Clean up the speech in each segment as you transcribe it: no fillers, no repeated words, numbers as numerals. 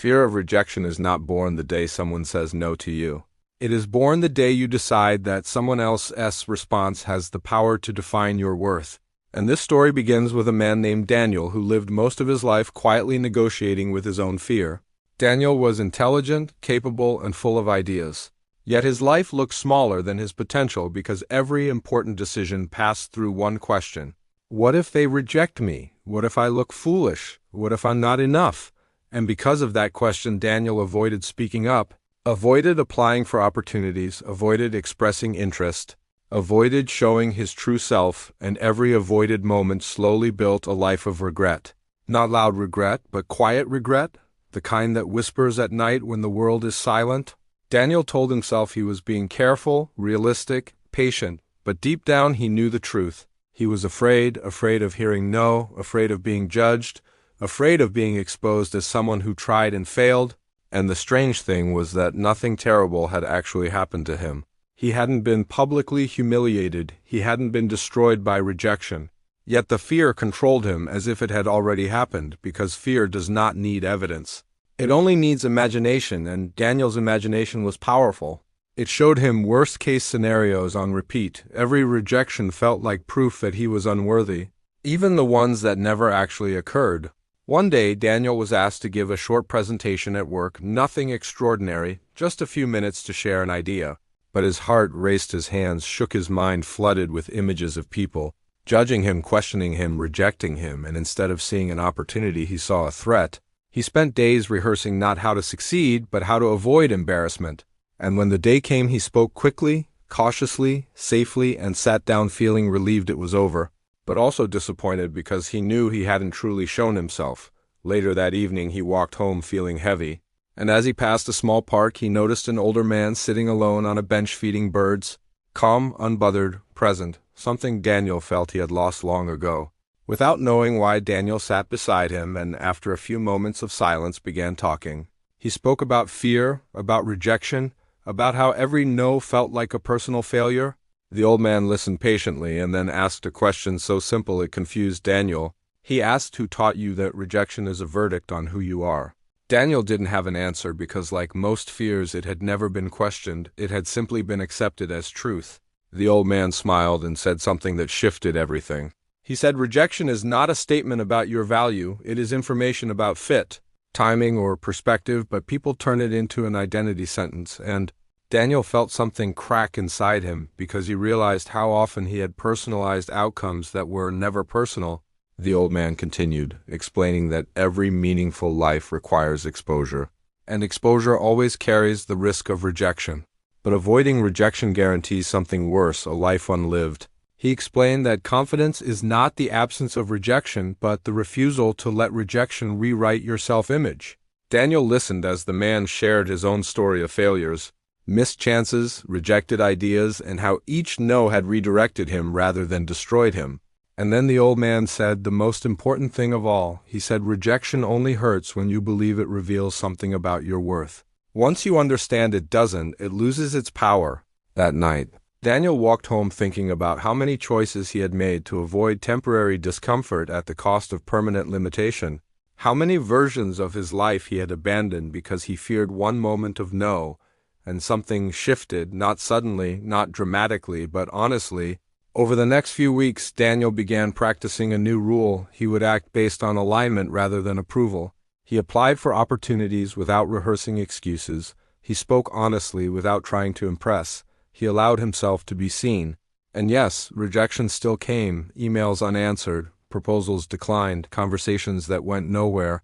Fear of rejection is not born the day someone says no to you. It is born the day you decide that someone else's response has the power to define your worth. And this story begins with a man named Daniel who lived most of his life quietly negotiating with his own fear. Daniel was intelligent, capable, and full of ideas. Yet his life looked smaller than his potential because every important decision passed through one question. What if they reject me? What if I look foolish? What if I'm not enough? And because of that question, Daniel avoided speaking up, avoided applying for opportunities, avoided expressing interest, avoided showing his true self, and every avoided moment slowly built a life of regret. Not loud regret, but quiet regret, the kind that whispers at night when the world is silent. Daniel told himself he was being careful, realistic, patient, but deep down he knew the truth. He was afraid of hearing no, afraid of being judged, afraid of being exposed as someone who tried and failed, and the strange thing was that nothing terrible had actually happened to him. He hadn't been publicly humiliated, he hadn't been destroyed by rejection. Yet the fear controlled him as if it had already happened, because fear does not need evidence. It only needs imagination, and Daniel's imagination was powerful. It showed him worst-case scenarios on repeat. Every rejection felt like proof that he was unworthy, even the ones that never actually occurred. One day, Daniel was asked to give a short presentation at work, nothing extraordinary, just a few minutes to share an idea. But his heart raced, his hands shook, his mind flooded with images of people, judging him, questioning him, rejecting him, and instead of seeing an opportunity, he saw a threat. He spent days rehearsing not how to succeed, but how to avoid embarrassment. And when the day came, he spoke quickly, cautiously, safely, and sat down feeling relieved it was over, but also disappointed because he knew he hadn't truly shown himself. Later that evening, he walked home feeling heavy, and as he passed a small park, he noticed an older man sitting alone on a bench feeding birds, calm, unbothered, present, something Daniel felt he had lost long ago. Without knowing why, Daniel sat beside him and, after a few moments of silence, began talking. He spoke about fear, about rejection, about how every no felt like a personal failure. The old man listened patiently and then asked a question so simple it confused Daniel. He asked, who taught you that rejection is a verdict on who you are? Daniel didn't have an answer because, like most fears, it had never been questioned. It had simply been accepted as truth. The old man smiled and said something that shifted everything. He said, rejection is not a statement about your value. It is information about fit, timing, or perspective, but people turn it into an identity sentence, and Daniel felt something crack inside him because he realized how often he had personalized outcomes that were never personal. The old man continued, explaining that every meaningful life requires exposure, and exposure always carries the risk of rejection. But avoiding rejection guarantees something worse, a life unlived. He explained that confidence is not the absence of rejection, but the refusal to let rejection rewrite your self-image. Daniel listened as the man shared his own story of failures, missed chances, rejected ideas, and how each no had redirected him rather than destroyed him. And then the old man said the most important thing of all. He said, rejection only hurts when you believe it reveals something about your worth. Once you understand it doesn't, it loses its power. That night, Daniel walked home thinking about how many choices he had made to avoid temporary discomfort at the cost of permanent limitation. How many versions of his life he had abandoned because he feared one moment of no, and something shifted, not suddenly, not dramatically, but honestly. Over the next few weeks, Daniel began practicing a new rule. He would act based on alignment rather than approval. He applied for opportunities without rehearsing excuses. He spoke honestly without trying to impress. He allowed himself to be seen. And yes, rejection still came, emails unanswered, proposals declined, conversations that went nowhere.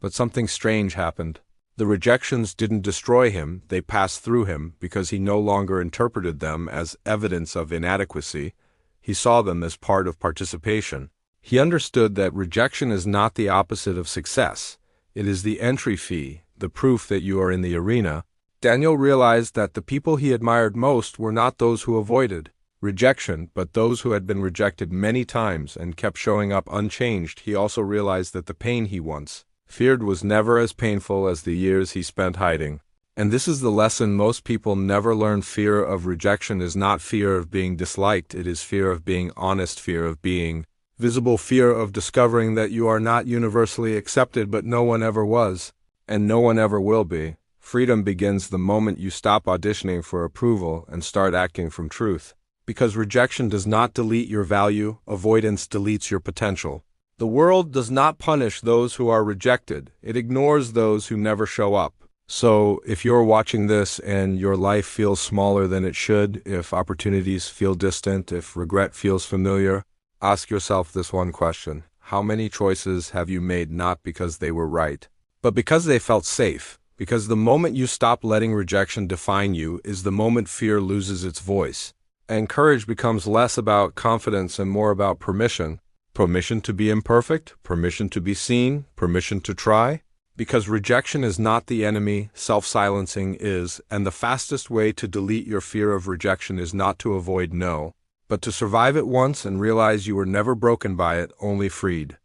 But something strange happened. The rejections didn't destroy him, they passed through him because he no longer interpreted them as evidence of inadequacy. He saw them as part of participation. He understood that rejection is not the opposite of success. It is the entry fee, the proof that you are in the arena. Daniel realized that the people he admired most were not those who avoided rejection, but those who had been rejected many times and kept showing up unchanged. He also realized that the pain he once feared was never as painful as the years he spent hiding. And this is the lesson most people never learn. Fear of rejection is not fear of being disliked, it is fear of being honest, fear of being visible, fear of discovering that you are not universally accepted but no one ever was. And no one ever will be. Freedom begins the moment you stop auditioning for approval and start acting from truth. Because rejection does not delete your value, avoidance deletes your potential. The world does not punish those who are rejected. It ignores those who never show up. So, if you're watching this and your life feels smaller than it should, if opportunities feel distant, if regret feels familiar, ask yourself this one question. How many choices have you made not because they were right, but because they felt safe? Because the moment you stop letting rejection define you is the moment fear loses its voice. And courage becomes less about confidence and more about permission. Permission to be imperfect, permission to be seen, permission to try. Because rejection is not the enemy, self-silencing is, and the fastest way to delete your fear of rejection is not to avoid no, but to survive it once and realize you were never broken by it, only freed.